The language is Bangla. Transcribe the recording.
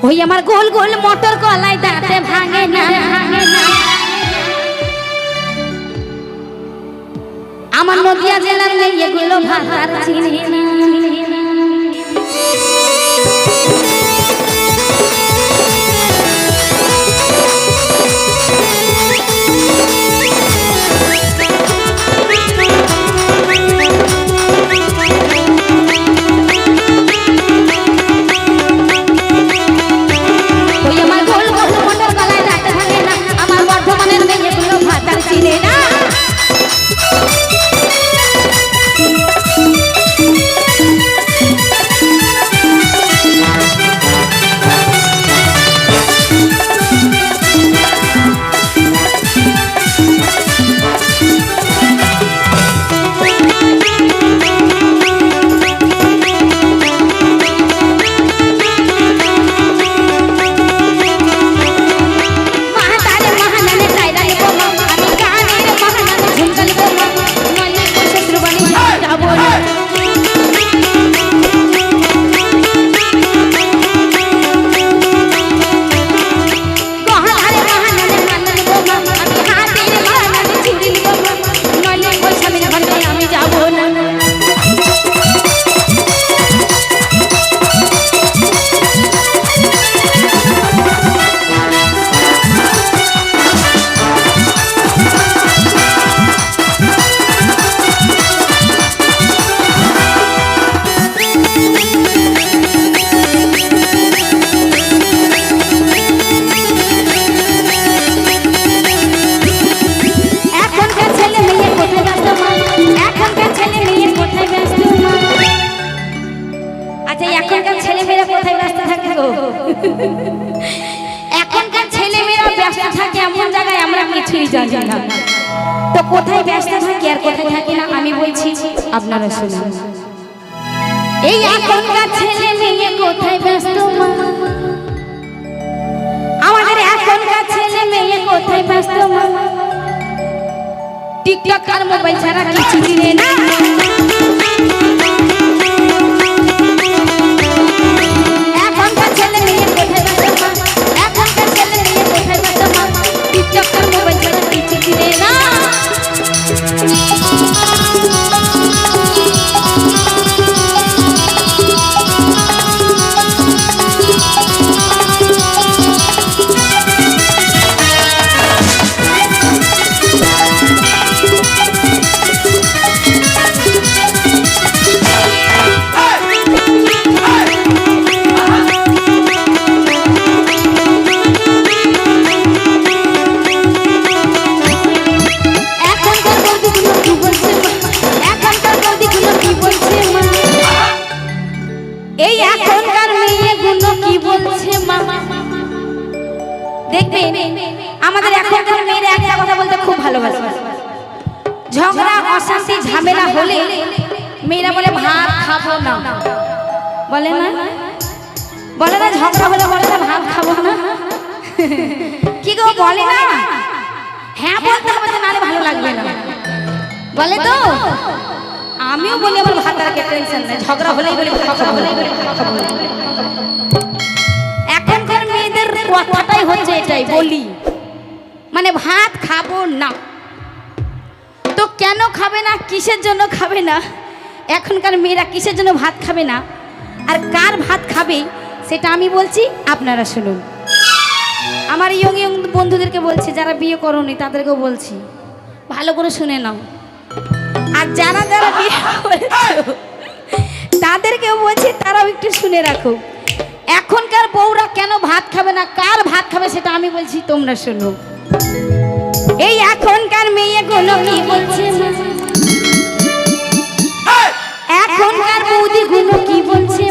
ওই আমার গোল গোল মোটর কলাই দাঁতে ভাঙে না আমার নদিয়া জেলার মেয়েগুলো ভাতার চিনে না এখনকার ছেলেমেয়েরা ব্যস্ত থাকে এমন জায়গায় আমরা কিছুই জানি না তো কোথায় ব্যস্ত থাকে আর কোথায় থাকে না আমি বলছি আপনারা শুনুন এই এখনকার ছেলে মেয়ে কোথায় ব্যস্ত আমাদের এখনকার ছেলে মেয়ে কোথায় ব্যস্ত টিকটক আর মোবাইল ছাড়া কিছু চিনে না আমাদের এখনকার মেয়েরা একটা কথা বলতে খুব ভালোবাসে ঝগড়া অশান্তি ঝামেলা হলে মেয়েরা বলে ভাত খাবো না বলে না ঝগড়া হলে বলে না ভাত খাবো না কি গো বলে না হ্যাঁ বলতে হবে তো নালে ভালো লাগবে না বলে তো আমিও বলি আমার ভাত আর টেনশন নেই ঝগড়া হলেই বলি ভাত খাবো এখনকার মেয়েদের কথাটাই হচ্ছে এটাই বলি মানে ভাত খাবো না তো কেন খাবে না কিসের জন্য খাবে না এখনকার মেয়েরা কিসের জন্য ভাত খাবে না আর কার ভাত খাবে সেটা আমি বলছি আপনারা শুনুন আমার ইয়ং বন্ধুদেরকে বলছি যারা বিয়ে করোনি তাদেরকেও বলছি ভালো করে শুনে নাও আর যারা যারা বিয়ে করেছো তাদেরকেও বলছি তারাও একটু শুনে রাখো এখনকার বউরা কেন ভাত খাবে না কার ভাত খাবে সেটা আমি বলছি তোমরা শোনো এই এখনকার মেয়েগুলো কি বলছে এখনকার বৌদিগুলো কি বলছে